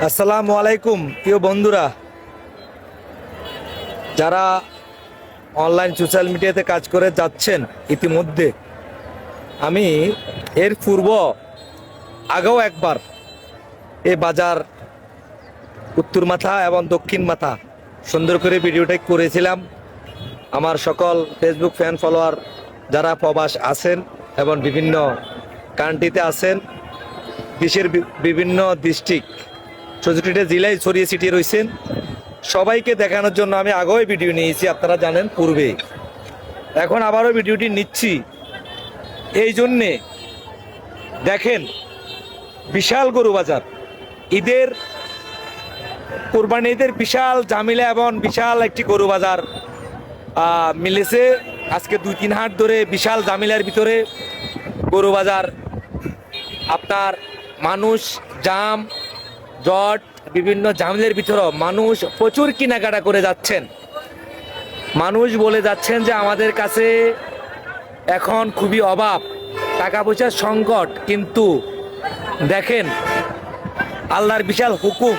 আসসালামু আলাইকুম প্রিয় বন্ধুরা, যারা অনলাইন সোশ্যাল মিডিয়াতে কাজ করে যাচ্ছেন। ইতিমধ্যে আমি এর পূর্ব আগেও একবার এই বাজার উত্তর মাথা এবং দক্ষিণ মাথা সুন্দর করে ভিডিওটা করেছিলাম। আমার সকল ফেসবুক ফ্যান ফলোয়ার যারা প্রবাস আছেন এবং বিভিন্ন কান্ট্রিতে আছেন, দেশের বিভিন্ন ডিস্ট্রিক্ট 64টা জেলায় ছড়িয়ে ছিটিয়ে রয়েছেন, সবাইকে দেখানোর জন্য আমি আগেও ভিডিও নিয়েছি, আপনারা জানেন পূর্বে। এখন আবারও ভিডিওটি নিচ্ছি এই জন্যে, দেখেন বিশাল গরু বাজার, ঈদের কোরবানি ঈদের বিশাল জামিলা এবং বিশাল একটি গরু বাজার মিলেছে। আজকে 2-3 হাট ধরে বিশাল জামিলার ভিতরে গরু বাজার, আপনার মানুষ জাম জট বিভিন্ন জামিলের ভিতরেও মানুষ প্রচুর কেনাকাটা করে যাচ্ছেন। মানুষ বলে যাচ্ছেন যে আমাদের কাছে এখন খুবই অভাব, টাকা পয়সার সংকট, কিন্তু দেখেন আল্লাহর বিশাল হুকুম।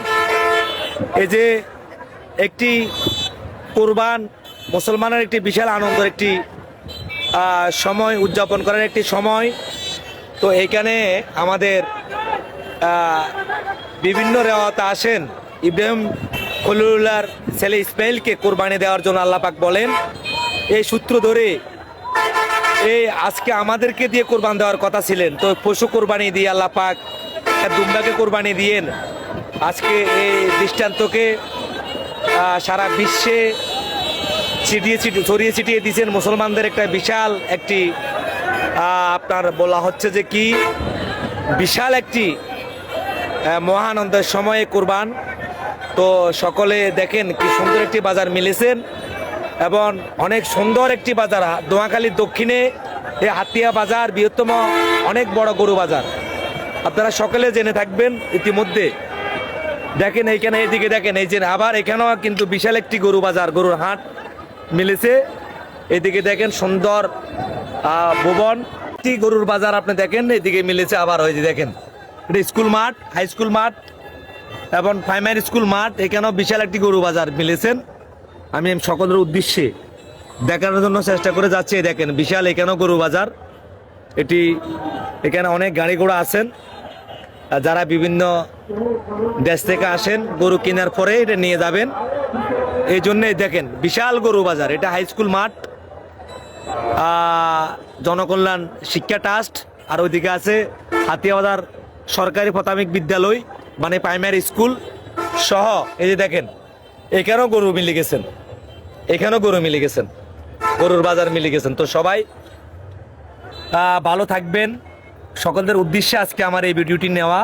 এই যে একটি কোরবান মুসলমানের একটি বিশাল আনন্দের একটি সময়, উদযাপন করার একটি সময়। তো এইখানে আমাদের বিভিন্ন রেওয়াতে আসেন, ইব্রাহিম খলিলুল্লাহর ছেলে ইসমাইলকে কোরবানি দেওয়ার জন্য আল্লাহ পাক বলেন। এই সূত্র ধরে এই আজকে আমাদেরকে দিয়ে কোরবান দেওয়ার কথা ছিলেন, তো পশু কোরবানি দিয়ে আল্লাহ পাক দুম্বাকে কোরবানি দিয়েন। আজকে এই দৃষ্টান্তকে সারা বিশ্বে ছড়িয়ে ছিটিয়ে দিয়েছেন। মুসলমানদের একটা বিশাল একটি আপনার বলা হচ্ছে যে কি বিশাল একটি মহানন্দের সময়ে কোরবান। তো সকলে দেখেন কি সুন্দর একটি বাজার মিলেছেন এবং অনেক সুন্দর একটি বাজার। দোয়াখালীর দক্ষিণে এই হাতিয়া বাজার বৃহত্তম অনেক বড় গরু বাজার, আপনারা সকলে জেনে থাকবেন ইতিমধ্যে। দেখেন এইখানে এইদিকে দেখেন, এই যে আবার এখানেও কিন্তু বিশাল একটি গরু বাজার, গরুর হাট মিলেছে। এদিকে দেখেন সুন্দর ভুবন গরুর বাজার আপনি দেখেন, এদিকে মিলেছে আবার। ওই যে দেখেন এটা স্কুল মাঠ, হাই স্কুল মাঠ এবং প্রাইমারি স্কুল মাঠ, এখানেও বিশাল একটি গরু বাজার মিলেছেন। আমি সকলের উদ্দেশ্যে দেখানোর জন্য চেষ্টা করে যাচ্ছি। দেখেন বিশাল এখানেও গরু বাজার, এটি এখানে অনেক গাড়ি ঘোড়া আছেন, যারা বিভিন্ন দেশ থেকে আসেন গরু কেনার পরে এটা নিয়ে যাবেন। এই জন্যে দেখেন বিশাল গরু বাজার। এটা হাই স্কুল মাঠ, জনকল্যাণ শিক্ষা ট্রাস্ট, আর ওইদিকে আছে হাতিয়াবাজার সরকারি প্রাথমিক বিদ্যালয় মানে প্রাইমারি স্কুল সহ। এই যে দেখেন এখানেও গরু মিলে গেছেন, এখানেও গরু মিলে গেছেন, গরুর বাজার মিলে গেছেন। তো সবাই ভালো থাকবেন, সকলদের উদ্দেশ্যে আজকে আমার এই ভিডিওটি নেওয়া।